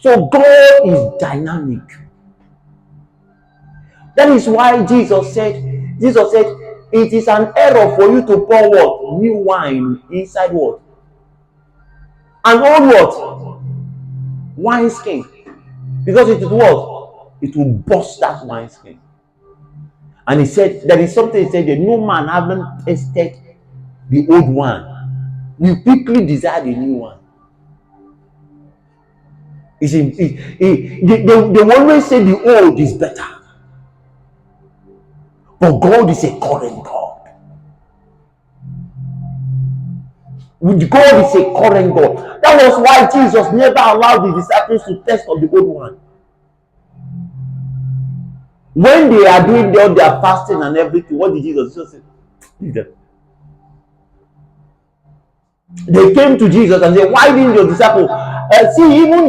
So God is dynamic. That is why Jesus said, it is an error for you to pour what? New wine inside what? An old what? Wine skin. Because it is what? It will burst that wine skin. And he said, there is something he said that no man haven't tasted the old one. We quickly desire the new one. They will always say the old is better. But God is a current God. God is a current God. That was why Jesus never allowed the disciples to test of the old one. When they are doing all their fasting and everything, what did Jesus say? They came to Jesus and said, why didn't your disciples see even